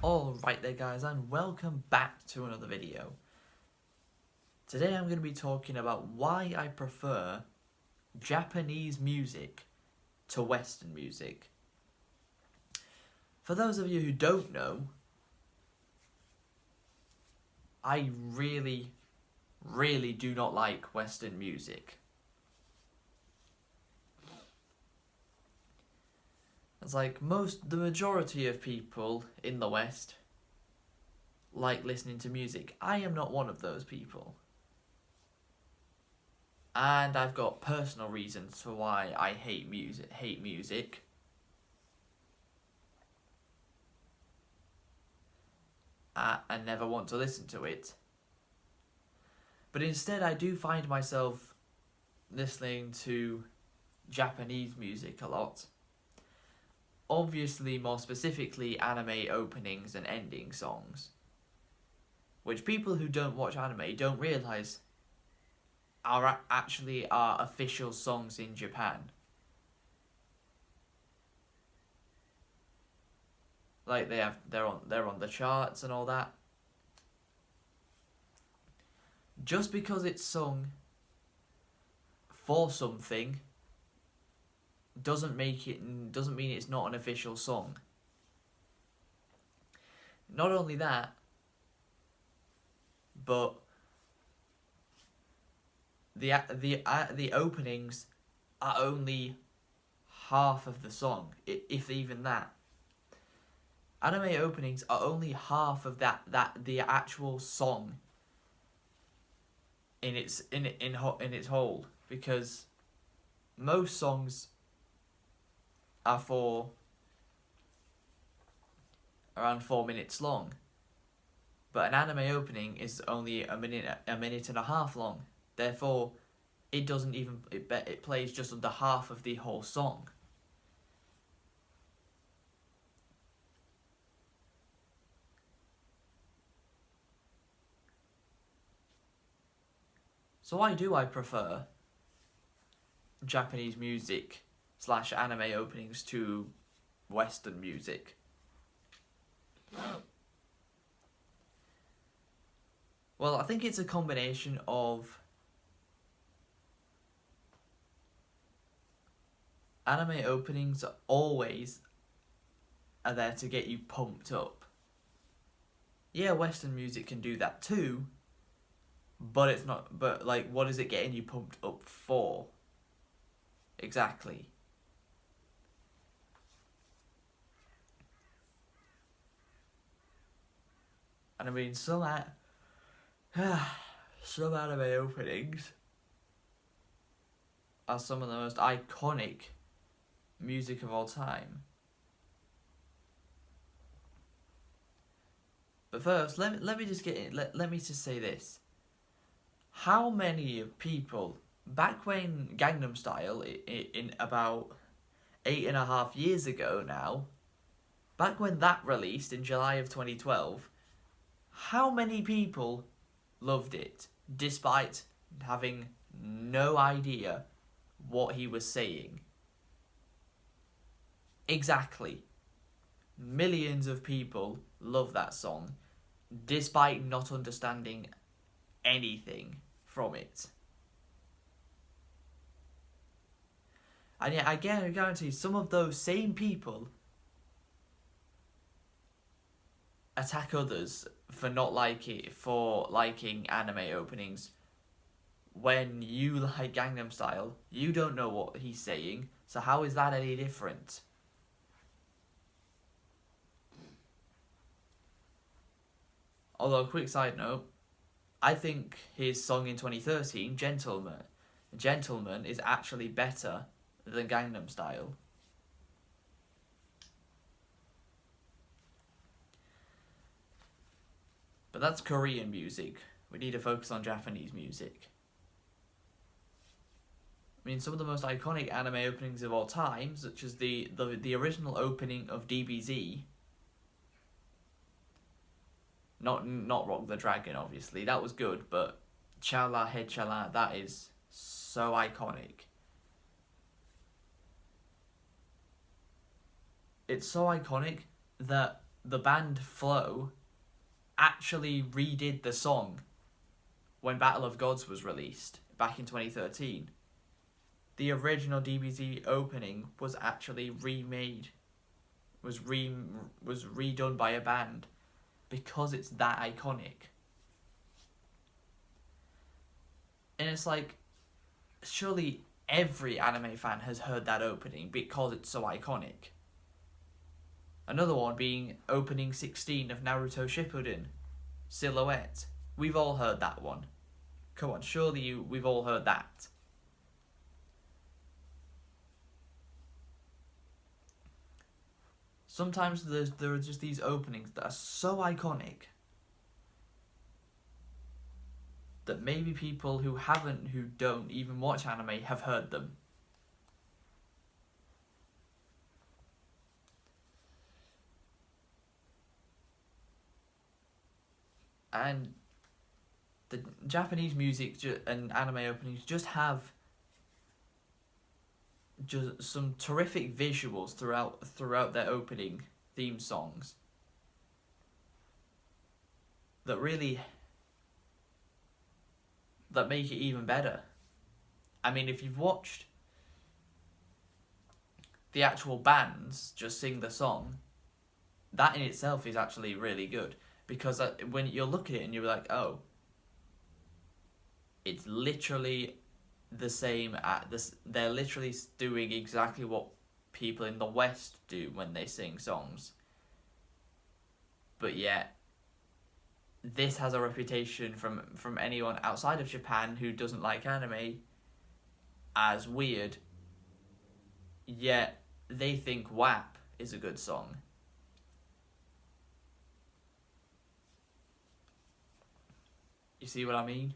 Alright there guys, and welcome back to another video. Today I'm going to be talking about why I prefer Japanese music to Western music. For those of you who don't know, I really do not like Western music. It's like the majority of people in the West like listening to music. I am not one of those people. And I've got personal reasons for why I hate music. And never want to listen to it. But instead I do find myself listening to Japanese music a lot. Obviously, more specifically, anime openings and ending songs. Which people who don't watch anime don't realise are actually official songs in Japan. Like they're on the charts and all that. Just because it's sung for something doesn't mean it's not an official song. Not only that, but the openings are only half of the song, if even that. Anime openings are only half of the actual song in its whole, because most songs are for around 4 minutes long, but an anime opening is only a minute and a half long. Therefore, it plays just under half of the whole song. So why do I prefer Japanese music / anime openings to Western music? Well, I think it's a combination of anime openings are there to get you pumped up. Yeah, Western music can do that too, but it's not. But like, what is it getting you pumped up for? Exactly. And I mean, some anime openings are some of the most iconic music of all time. But first, let me just get in. Let me just say this. How many people back when Gangnam Style in about 8.5 years ago now, back when that released in July of 2012, how many people loved it despite having no idea what he was saying? Exactly. Millions of people love that song despite not understanding anything from it. And yet I guarantee some of those same people attack others for liking anime openings. When you like Gangnam Style, you don't know what he's saying, so how is that any different? Although, quick side note, I think his song in 2013, Gentleman, is actually better than Gangnam Style. But that's Korean music. We need to focus on Japanese music. I mean, some of the most iconic anime openings of all time, such as the original opening of DBZ. Not Rock the Dragon, obviously. That was good, but Chala Head Chala, that is so iconic. It's so iconic that the band Flow actually redid the song when Battle of Gods was released back in 2013. The original DBZ opening was actually remade, was redone by a band because it's that iconic. And it's like, surely every anime fan has heard that opening because it's so iconic. Another one being opening 16 of Naruto Shippuden, Silhouette. We've all heard that one. Come on, surely we've all heard that. Sometimes there are just these openings that are so iconic that maybe people who don't even watch anime have heard them. And the Japanese music and anime openings just have just some terrific visuals throughout their opening theme songs that make it even better. I mean, if you've watched the actual bands just sing the song, that in itself is actually really good, because when you look at it and you're like, oh, it's literally the same they're literally doing exactly what people in the West do when they sing songs. But yet, this has a reputation from anyone outside of Japan who doesn't like anime as weird, yet they think WAP is a good song. You see what I mean?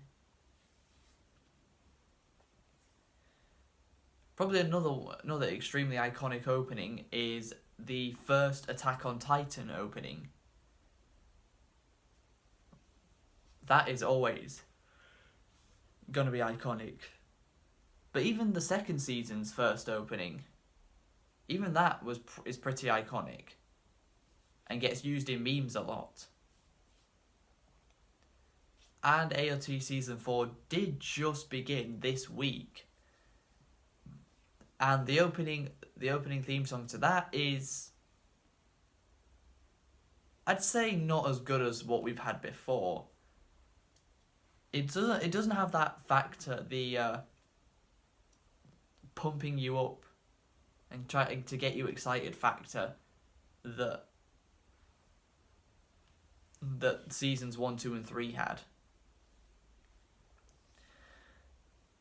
Probably another extremely iconic opening is the first Attack on Titan opening. That is always gonna be iconic. But even the second season's first opening, even that is pretty iconic and gets used in memes a lot. And AOT Season 4 did just begin this week. And the opening theme song to that is, I'd say, not as good as what we've had before. It doesn't have that factor, the pumping you up and trying to get you excited factor that seasons 1, 2, and 3 had.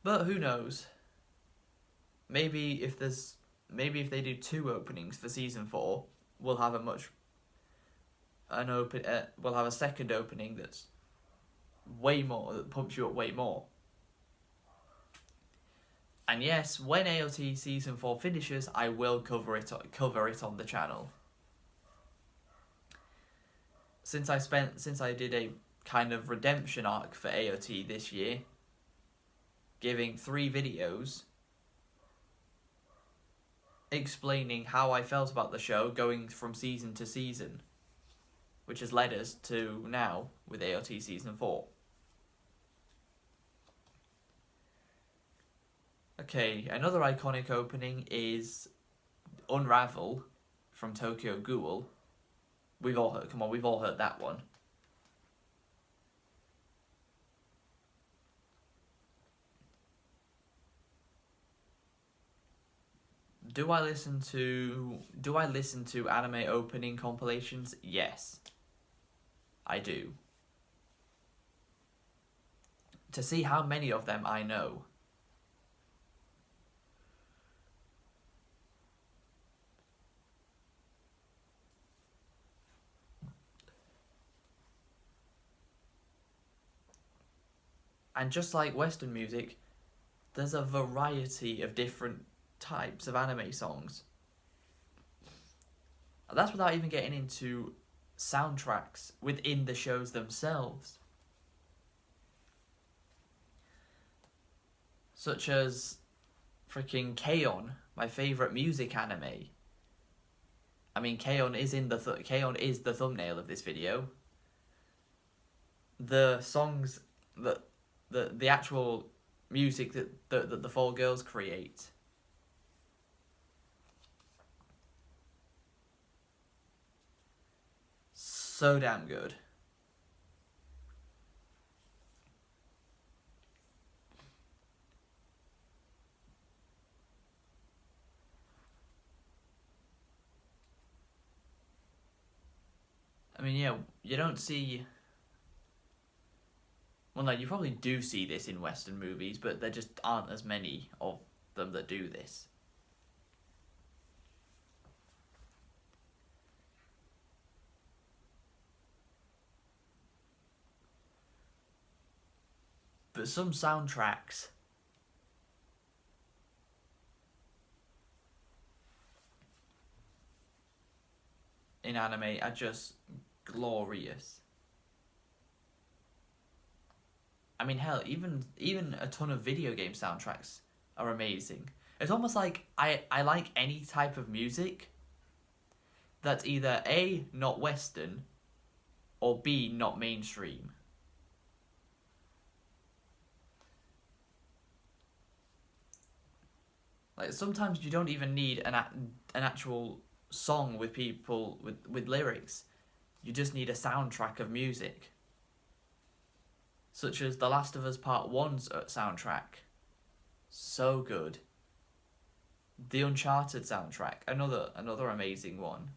But who knows? Maybe if they do 2 openings for season 4, we'll have we'll have a second opening that's way more, that pumps you up way more. And yes, when AOT Season 4 finishes, I will cover it on the channel. Since I did a kind of redemption arc for AOT this year, giving 3 videos explaining how I felt about the show going from season to season, which has led us to now with AOT Season 4. Okay, another iconic opening is Unravel from Tokyo Ghoul. We've all heard that one. Do I listen to anime opening compilations? Yes, I do. To see how many of them I know. And just like Western music, there's a variety of different types of anime songs. And that's without even getting into soundtracks within the shows themselves. Such as freaking K-On!, my favourite music anime. I mean, K-On! is K-On! is the thumbnail of this video. The songs that the actual music that the four girls create. So damn good. I mean, yeah, you don't see... Well, no, you probably do see this in Western movies, but there just aren't as many of them that do this. But some soundtracks in anime are just glorious. I mean, hell, even a ton of video game soundtracks are amazing. It's almost like I like any type of music that's either A, not Western, or B, not mainstream. Like, sometimes you don't even need an actual song with people with lyrics. You just need a soundtrack of music. Such as The Last of Us Part 1's soundtrack. So good. The Uncharted soundtrack, another amazing one.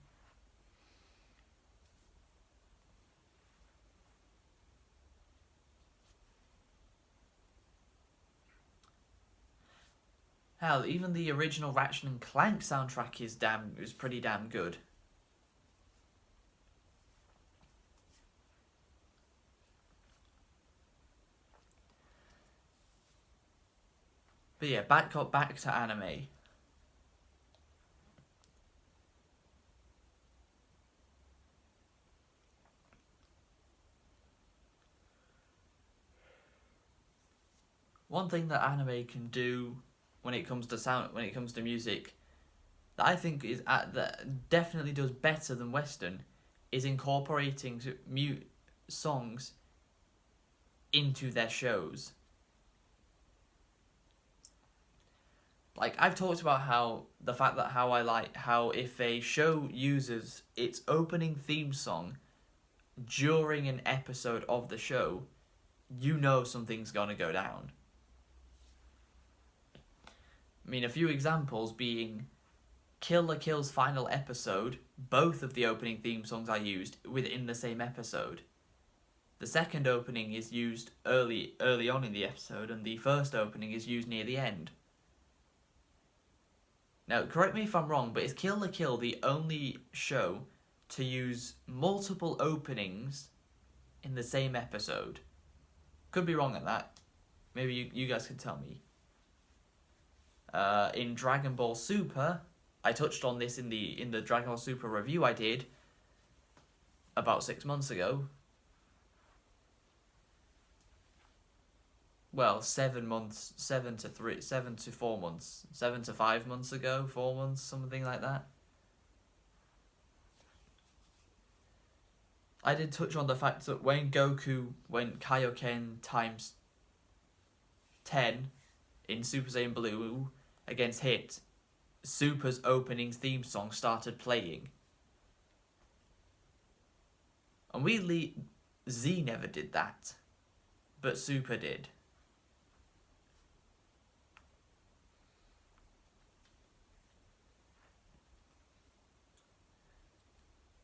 Hell, even the original Ratchet and Clank soundtrack is pretty damn good. But yeah, back to anime. One thing that anime can do when it comes to music, that I think that definitely does better than Western, is incorporating songs into their shows. Like, I've talked about how I like how if a show uses its opening theme song during an episode of the show, you know something's gonna go down. I mean, a few examples being Kill la Kill's final episode, both of the opening theme songs are used within the same episode. The second opening is used early on in the episode, and the first opening is used near the end. Now, correct me if I'm wrong, but is Kill la Kill the only show to use multiple openings in the same episode? Could be wrong at that. Maybe you guys can tell me. In Dragon Ball Super, I touched on this in the Dragon Ball Super review I did about 6 months ago. Well, 7 months, 7 to 4 months, 7 to 5 months ago, 4 months, something like that. I did touch on the fact that when Goku went Kaioken times 10 in Super Saiyan Blue against Hit, Super's opening theme song started playing. And weirdly, Z never did that, but Super did.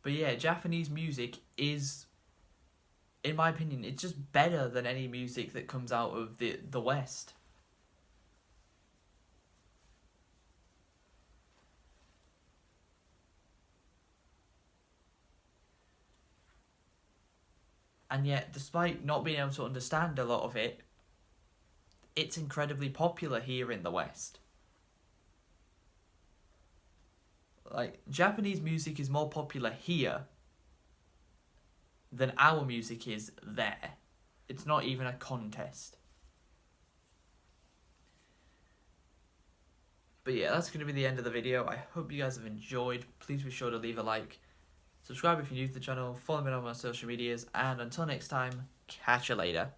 But yeah, Japanese music is, in my opinion, it's just better than any music that comes out of the West. And yet, despite not being able to understand a lot of it, it's incredibly popular here in the West. Like, Japanese music is more popular here than our music is there. It's not even a contest. But yeah, that's going to be the end of the video. I hope you guys have enjoyed. Please be sure to leave a like. Subscribe if you're new to the channel. Follow me on my social medias. And until next time, catch you later.